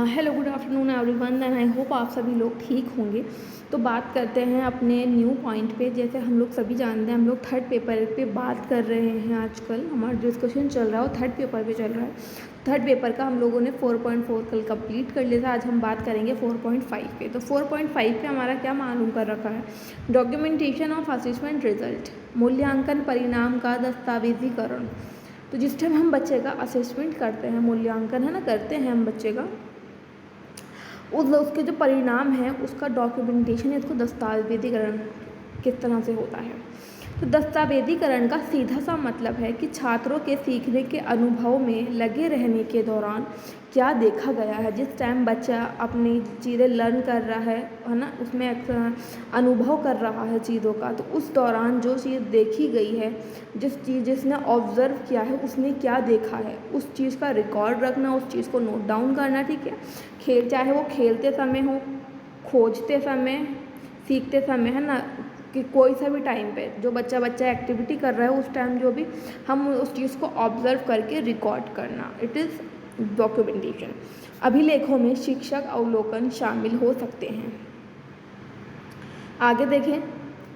Hello good afternoon everyone and I hope आप सभी लोग ठीक होंगे। तो बात करते हैं अपने न्यू पॉइंट पे। जैसे हम लोग सभी जानते हैं, हम लोग थर्ड पेपर पे बात कर रहे हैं। आजकल हमारा डिस्कशन चल रहा है वो थर्ड पेपर पे चल रहा है। थर्ड पेपर का हम लोगों ने 4.4 कल कंप्लीट कर लिया था। आज हम बात करेंगे 4.5 पे। तो 4.5 पे हमारा क्या मालूम कर रखा है, डॉक्यूमेंटेशन ऑफ असेसमेंट रिजल्ट, मूल्यांकन परिणाम का दस्तावेजीकरण। तो जिस टाइम हम बच्चे का असेसमेंट करते हैं, मूल्यांकन है ना करते हैं हम बच्चे का, उसके जो परिणाम है उसका डॉक्यूमेंटेशन है, उसको दस्तावेजीकरण किस तरह से होता है। तो दस्तावेजीकरण का सीधा सा मतलब है कि छात्रों के सीखने के अनुभव में लगे रहने के दौरान क्या देखा गया है। जिस टाइम बच्चा अपनी चीज़ें लर्न कर रहा है ना, उसमें अनुभव कर रहा है चीज़ों का, तो उस दौरान जो चीज़ देखी गई है, जिसने ऑब्ज़र्व किया है, उसने क्या देखा है, उस चीज़ का रिकॉर्ड रखना, उस चीज़ को नोट डाउन करना। ठीक है, चाहे वो खेलते समय हो, खोजते समय, सीखते समय, है ना, कि कोई सा भी टाइम पे जो बच्चा एक्टिविटी कर रहा है, उस टाइम जो भी हम उस चीज़ को ऑब्ज़र्व करके रिकॉर्ड करना, इट इज़ डॉक्यूमेंटेशन। अभिलेखों में शिक्षक अवलोकन शामिल हो सकते हैं। आगे देखें,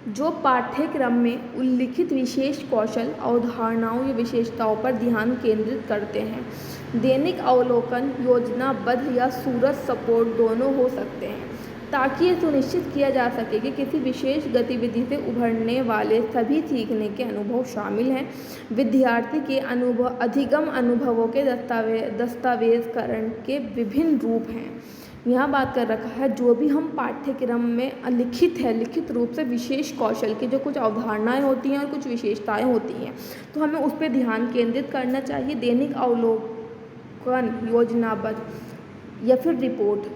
जो पाठ्यक्रम में उल्लिखित विशेष कौशल, अवधारणाओं या विशेषताओं पर ध्यान केंद्रित करते हैं। दैनिक अवलोकन योजनाबद्ध या सूरत सपोर्ट दोनों हो सकते हैं, ताकि ये सुनिश्चित किया जा सके कि किसी विशेष गतिविधि से उभरने वाले सभी सीखने के अनुभव शामिल हैं। विद्यार्थी के अधिगम अनुभवों के दस्तावेजकरण के विभिन्न रूप हैं। यहाँ बात कर रखा है, जो भी हम पाठ्यक्रम में लिखित रूप से विशेष कौशल की जो कुछ अवधारणाएं होती हैं और कुछ विशेषताएं होती हैं, तो हमें उस पर ध्यान केंद्रित करना चाहिए। दैनिक अवलोकन, योजनाबद्ध या फिर रिपोर्ट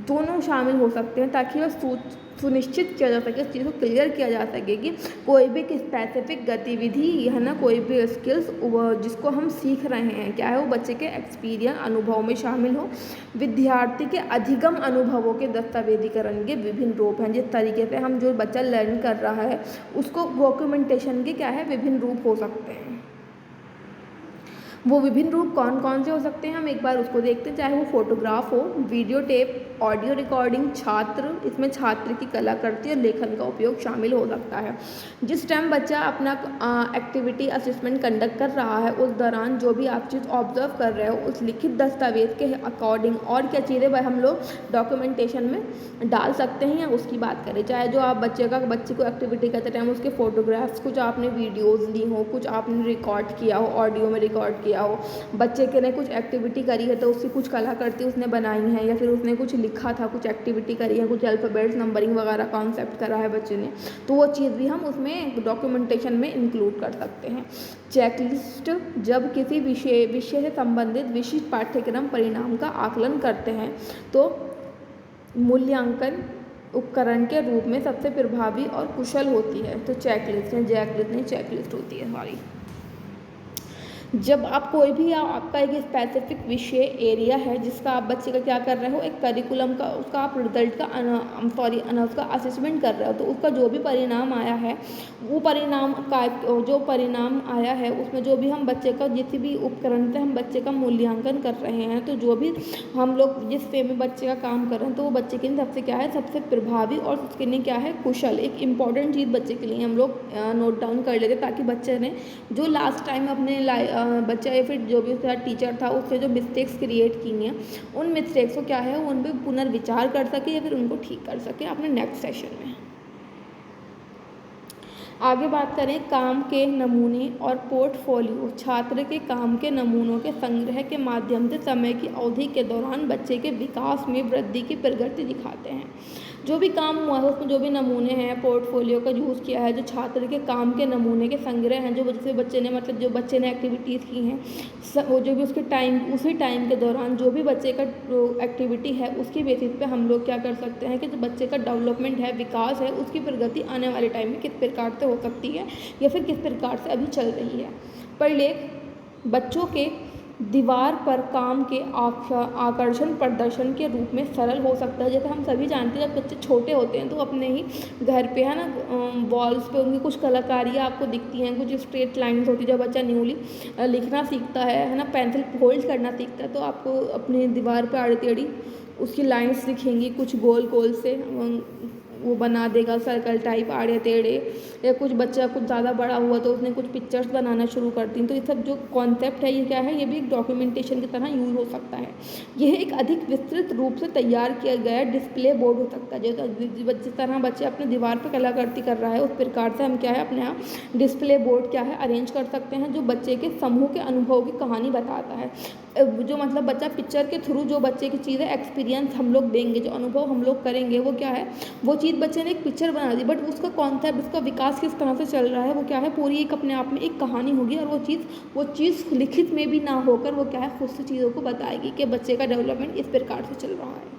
दोनों शामिल हो सकते हैं, ताकि वह सुनिश्चित किया जा सके, इस चीज़ को क्लियर किया जा सके कि कोई भी स्पेसिफिक गतिविधि है ना, कोई भी स्किल्स जिसको हम सीख रहे हैं, क्या है वो बच्चे के एक्सपीरियंस, अनुभव में शामिल हो। विद्यार्थी के अधिगम अनुभवों के दस्तावेजीकरण के विभिन्न रूप हैं। जिस तरीके से हम जो बच्चा लर्न कर रहा है, उसको डॉक्यूमेंटेशन के क्या है विभिन्न रूप हो सकते हैं। वो विभिन्न रूप कौन कौन से हो सकते हैं, हम एक बार उसको देखते हैं। चाहे वो फोटोग्राफ हो, वीडियो टेप, ऑडियो रिकॉर्डिंग, इसमें छात्र की कलाकृति और लेखन का उपयोग शामिल हो सकता है। जिस टाइम बच्चा अपना एक्टिविटी असेसमेंट कंडक्ट कर रहा है, उस दौरान जो भी आप चीज़ ऑब्जर्व कर रहे हो, उस लिखित दस्तावेज के अकॉर्डिंग और क्या चीज़ें वह हम लोग डॉक्यूमेंटेशन में डाल सकते हैं, या उसकी बात करें। चाहे जो आप बच्चे को एक्टिविटी करते टाइम उसके फोटोग्राफ्स, कुछ आपने वीडियोज़ ली हो, कुछ आपने रिकॉर्ड किया हो, ऑडियो में रिकॉर्ड किया हो, बच्चे के ने कुछ एक्टिविटी करी है तो उसकी कुछ कलाकृति उसने बनाई है, या फिर उसने कुछ लिखा था, कुछ एक्टिविटी करी है, कुछ अल्फ़ाबेट्स, नंबरिंग वगैरह कॉन्सेप्ट करा है बच्चे ने, तो वो चीज़ भी हम उसमें डॉक्यूमेंटेशन में इंक्लूड कर सकते हैं। चेकलिस्ट, जब किसी विषय से संबंधित विशिष्ट पाठ्यक्रम परिणाम का आकलन करते हैं, तो मूल्यांकन उपकरण के रूप में सबसे प्रभावी और कुशल होती है। तो चेकलिस्ट होती है हमारी। जब आप कोई भी आपका एक स्पेसिफिक विषय एरिया है जिसका आप बच्चे का क्या कर रहे हो, एक करिकुलम का, उसका आप रिजल्ट का उसका असेसमेंट कर रहे हो, तो उसका जो भी परिणाम आया है, वो परिणाम का जो परिणाम आया है उसमें जो भी हम बच्चे का जिस भी उपकरण से हम बच्चे का मूल्यांकन कर रहे हैं, तो जो भी हम लोग जिस वे में बच्चे का काम कर रहे हैं, तो वो बच्चे के लिए सबसे क्या है, सबसे प्रभावी और उसके लिए क्या है, कुशल। एक इम्पॉर्टेंट चीज़ बच्चे के लिए हम लोग नोट डाउन कर लेते, ताकि बच्चे ने जो लास्ट टाइम अपने बच्चा या फिर जो भी उसका टीचर था, उससे जो मिस्टेक्स क्रिएट की हैं, उन मिस्टेक्स को क्या है, उन पर पुनर्विचार कर सके या फिर उनको ठीक कर सके अपने नेक्स्ट सेशन में। आगे बात करें, काम के नमूने और पोर्टफोलियो। छात्र के काम के नमूनों के संग्रह के माध्यम से समय की अवधि के दौरान बच्चे के विकास में वृद्धि की प्रगति दिखाते हैं। जो भी काम हुआ है उसमें जो भी नमूने हैं, पोर्टफोलियो का यूज़ किया है, जो छात्र के काम के नमूने के संग्रह हैं, जो बच्चे ने मतलब जो बच्चे ने एक्टिविटीज़ की हैं, वो जो भी उसी टाइम के दौरान जो भी बच्चे का एक्टिविटी है, उसकी बेसिस पे हम लोग क्या कर सकते हैं कि जो बच्चे का डेवलपमेंट है, विकास है, उसकी प्रगति आने वाले टाइम में किस प्रकार से हो सकती है या फिर किस प्रकार से अभी चल रही है। परिलेख बच्चों के दीवार पर काम के आकर्षण प्रदर्शन के रूप में सरल हो सकता है। जैसे हम सभी जानते हैं, जब बच्चे छोटे होते हैं तो अपने ही घर पे है ना, वॉल्स पे उनकी कुछ कलाकारियाँ आपको दिखती हैं, कुछ स्ट्रेट लाइन्स होती है। जब बच्चा न्यूली लिखना सीखता है ना, पेंसिल होल्ड करना सीखता है, तो आपको अपनी दीवार पे आड़ी टेढ़ी उसकी लाइन्स दिखेंगी कुछ गोल गोल से, वो बना देगा सर्कल टाइप आड़े टेढ़े, या कुछ बच्चा कुछ ज़्यादा बड़ा हुआ तो उसने कुछ पिक्चर्स बनाना शुरू कर दी। तो ये सब जो कॉन्सेप्ट है ये क्या है, ये भी एक डॉक्यूमेंटेशन की तरह यूज़ हो सकता है। यह एक अधिक विस्तृत रूप से तैयार किया गया डिस्प्ले बोर्ड हो सकता है। जिस तरह बच्चे अपने दीवार पर कलाकृति कर रहा है उस प्रकार से हम क्या है अपने यहाँ डिस्प्ले बोर्ड क्या है अरेंज कर सकते हैं, जो बच्चे के समूह के अनुभव की कहानी बताता है। जो मतलब बच्चा पिक्चर के थ्रू जो बच्चे की चीज़ें एक्सपीरियंस हम लोग देंगे, जो अनुभव हम लोग करेंगे, वो क्या है, वो चीज़ बच्चे ने एक पिक्चर बना दी, बट उसका कॉन्सेप्ट, उसका विकास किस तरह से चल रहा है, वो क्या है पूरी एक अपने आप में एक कहानी होगी। और वो चीज़ लिखित में भी ना होकर वो क्या है खुद से चीज़ों को बताएगी कि बच्चे का डेवलपमेंट इस प्रकार से चल रहा है।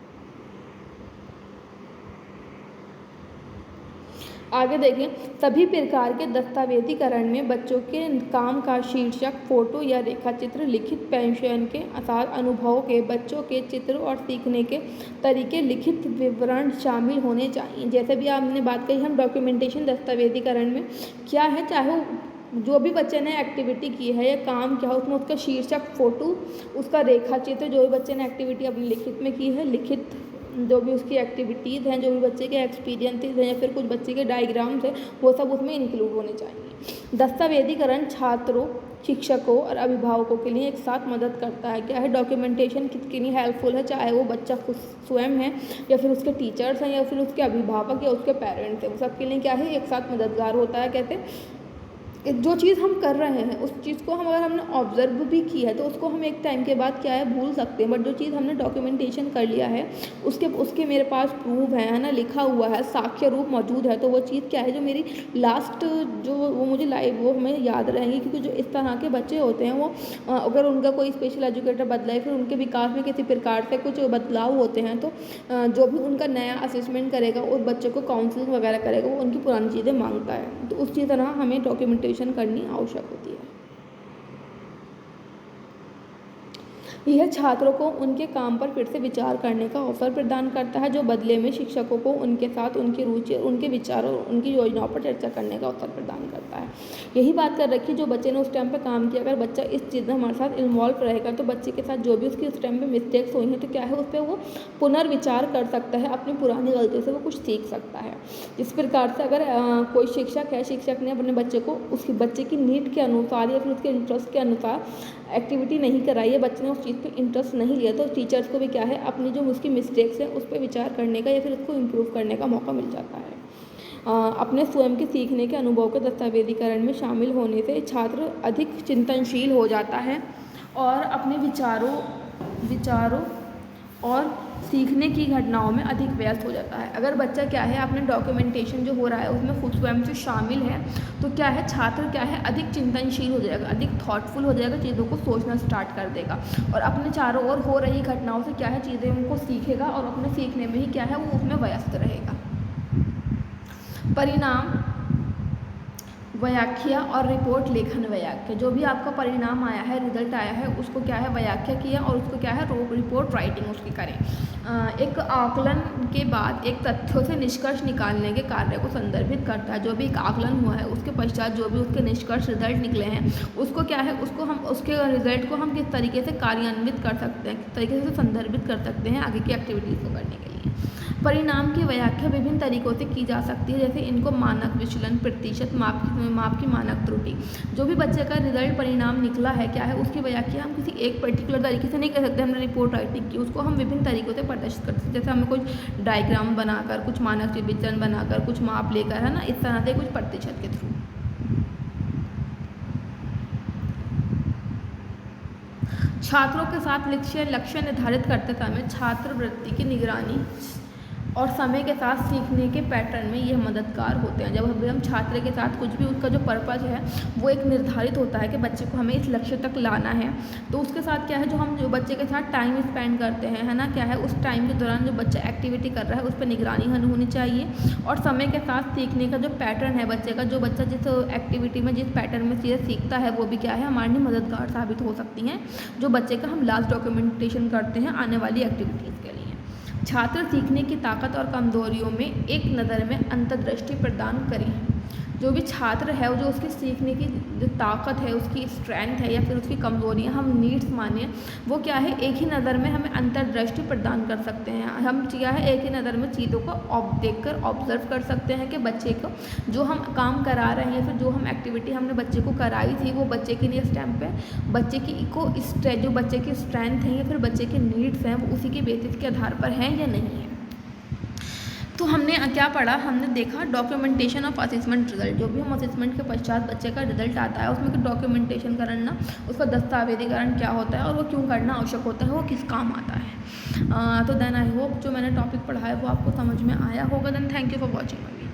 आगे देखें, सभी प्रकार के दस्तावेजीकरण में बच्चों के काम का शीर्षक, फोटो या रेखाचित्र, लिखित पेंशन के आसार अनुभव के बच्चों के चित्र और सीखने के तरीके, लिखित विवरण शामिल होने चाहिए। जैसे भी आपने बात कही, हम डॉक्यूमेंटेशन दस्तावेजीकरण में क्या है, चाहे जो भी बच्चे ने एक्टिविटी की है या काम किया है उसमें उसका शीर्षक, फोटो, उसका रेखाचित्र, जो भी बच्चे ने एक्टिविटी अपनी लिखित में की है, लिखित जो भी उसकी एक्टिविटीज़ हैं, जो भी बच्चे के एक्सपीरियंसेस हैं या फिर कुछ बच्चे के डायग्राम्स हैं, वो सब उसमें इंक्लूड होने चाहिए। दस्तावेजीकरण छात्रों, शिक्षकों और अभिभावकों के लिए एक साथ मदद करता है। क्या है, डॉक्यूमेंटेशन कितनी हेल्पफुल है, चाहे वो बच्चा खुद स्वयं है या फिर उसके टीचर्स हैं या फिर उसके अभिभावक या उसके पेरेंट्स हैं, वो सबके लिए क्या है एक साथ मददगार होता है। कहते जो चीज़ हम कर रहे हैं उस चीज़ को हम अगर हमने ऑब्जर्व भी की है तो उसको हम एक टाइम के बाद क्या है भूल सकते हैं, बट जो चीज़ हमने डॉक्यूमेंटेशन कर लिया है उसके मेरे पास प्रूफ है ना, लिखा हुआ है, साक्ष्य रूप मौजूद है, तो वो चीज़ क्या है जो मेरी लास्ट जो वो मुझे लाइव वो हमें याद रहेंगी। क्योंकि जो इस तरह के बच्चे होते हैं वो अगर उनका कोई स्पेशल एजुकेटर बदला है, फिर उनके विकास में किसी प्रकार से कुछ बदलाव होते हैं, तो जो भी उनका नया असेसमेंट करेगा उस बच्चे को काउंसलिंग वगैरह करेगा, वो उनकी पुरानी चीज़ें मांगता है। तो उसी तरह हमें डॉक्यूमेंटेशन करनी आवश्यक होती है। यह छात्रों को उनके काम पर फिर से विचार करने का अवसर प्रदान करता है, जो बदले में शिक्षकों को उनके साथ उनकी रुचि और उनके विचारों और उनकी योजनाओं पर चर्चा करने का अवसर प्रदान करता है। यही बात कर रखी, जो बच्चे ने उस टाइम पर काम किया, अगर बच्चा इस चीज़ में हमारे साथ इन्वॉल्व रहेगा तो बच्चे के साथ जो भी उसकी उस टाइम पर मिस्टेक्स हुई हैं तो क्या है उस पर वो पुनर्विचार कर सकता है, अपनी पुरानी गलतियों से वो कुछ सीख सकता है। जिस प्रकार से अगर कोई शिक्षक है, शिक्षक ने अपने बच्चे को उसके बच्चे की नीड के अनुसार या फिर उसके इंटरेस्ट के अनुसार एक्टिविटी नहीं कराई है, बच्चे ने उस चीज़ पे इंटरेस्ट नहीं लिया, तो टीचर्स को भी क्या है अपनी जो उसकी मिस्टेक्स हैं उस पर विचार करने का या फिर उसको इम्प्रूव करने का मौका मिल जाता है। अपने स्वयं के सीखने के अनुभव के दस्तावेजीकरण में शामिल होने से छात्र अधिक चिंतनशील हो जाता है और अपने विचारों और सीखने की घटनाओं में अधिक व्यस्त हो जाता है। अगर बच्चा क्या है अपने डॉक्यूमेंटेशन जो हो रहा है उसमें खुद स्वयं से शामिल है तो क्या है छात्र क्या है अधिक चिंतनशील हो जाएगा, अधिक थॉटफुल हो जाएगा, चीज़ों को सोचना स्टार्ट कर देगा और अपने चारों ओर हो रही घटनाओं से क्या है चीज़ें उनको सीखेगा और अपने सीखने में ही क्या है वो उसमें व्यस्त रहेगा। परिणाम, व्याख्या और रिपोर्ट लेखन। व्याख्या, जो भी आपका परिणाम आया है, रिजल्ट आया है, उसको क्या है व्याख्या किया और उसको क्या है रिपोर्ट राइटिंग उसकी करें। एक आकलन के बाद एक तथ्यों से निष्कर्ष निकालने के कार्य को संदर्भित करता है। जो भी एक आकलन हुआ है उसके पश्चात जो भी उसके निष्कर्ष रिजल्ट निकले हैं उसको क्या है उसको हम उसके रिजल्ट को हम किस तरीके से कार्यान्वित कर सकते हैं, किस तरीके से संदर्भित कर सकते हैं आगे की एक्टिविटीज़ को करने के लिए। परिणाम की व्याख्या विभिन्न तरीकों से की जा सकती है, जैसे इनको मानक विचलन, प्रतिशत, माप की मानक त्रुटि। जो भी बच्चे का रिजल्ट परिणाम निकला है क्या है उसकी व्याख्या हम किसी एक पर्टिकुलर तरीके से नहीं कर सकते। हमने रिपोर्ट राइटिंग की उसको हम विभिन्न तरीकों से प्रदर्शित कर सकते हैं, जैसे हमें कुछ डायग्राम बनाकर, कुछ मानक विचलन बनाकर, कुछ माप लेकर, है ना, इस तरह से कुछ प्रतिशत के थ्रू। छात्रों के साथ लक्ष्य निर्धारित करते समय छात्रवृत्ति की निगरानी और समय के साथ सीखने के पैटर्न में यह मददगार होते हैं। जब हम छात्र के साथ कुछ भी उसका जो पर्पज़ है वो एक निर्धारित होता है कि बच्चे को हमें इस लक्ष्य तक लाना है, तो उसके साथ क्या है जो बच्चे के साथ टाइम स्पेंड करते हैं, है ना, क्या है उस टाइम के दौरान जो बच्चा एक्टिविटी कर रहा है उस पर निगरानी होनी चाहिए। और समय के साथ सीखने का जो पैटर्न है बच्चे का, जो बच्चा जिस एक्टिविटी में जिस पैटर्न में चीज़ें सीखता है वो भी क्या है हमारे लिए मददगार साबित हो सकती हैं, जो बच्चे का हम लास्ट डॉक्यूमेंटेशन करते हैं आने वाली एक्टिविटीज़ के लिए। छात्र सीखने की ताकत और कमजोरियों में एक नज़र में अंतर्दृष्टि प्रदान करें। जो भी छात्र है जो उसकी सीखने की जो ताकत है, उसकी स्ट्रेंथ है या फिर उसकी कमज़ोरियाँ हम नीड्स माने, वो क्या है एक ही नज़र में हमें अंतर्दृष्टि प्रदान कर सकते हैं। हम क्या है एक ही नज़र में चीज़ों को देख कर ऑब्ज़र्व कर सकते हैं कि बच्चे को जो हम काम करा रहे हैं, फिर जो हम एक्टिविटी हमने बच्चे को कराई थी, वो बच्चे के लिए इस टाइम पे बच्चे की जो बच्चे की स्ट्रेंथ है या फिर बच्चे के नीड्स हैं वो उसी के बेसिस के आधार पर हैं या नहीं है। तो हमने क्या पढ़ा, हमने देखा डॉक्यूमेंटेशन ऑफ असेसमेंट रिजल्ट। जो भी हम असेसमेंट के पश्चात बच्चे का रिजल्ट आता है उसमें डॉक्यूमेंटेशन करना, उसका दस्तावेजीकरण क्या होता है और वो क्यों करना आवश्यक होता है, वो किस काम आता है। तो देन आई होप जो मैंने टॉपिक पढ़ा है वो आपको समझ में आया होगा। Then thank you for watching.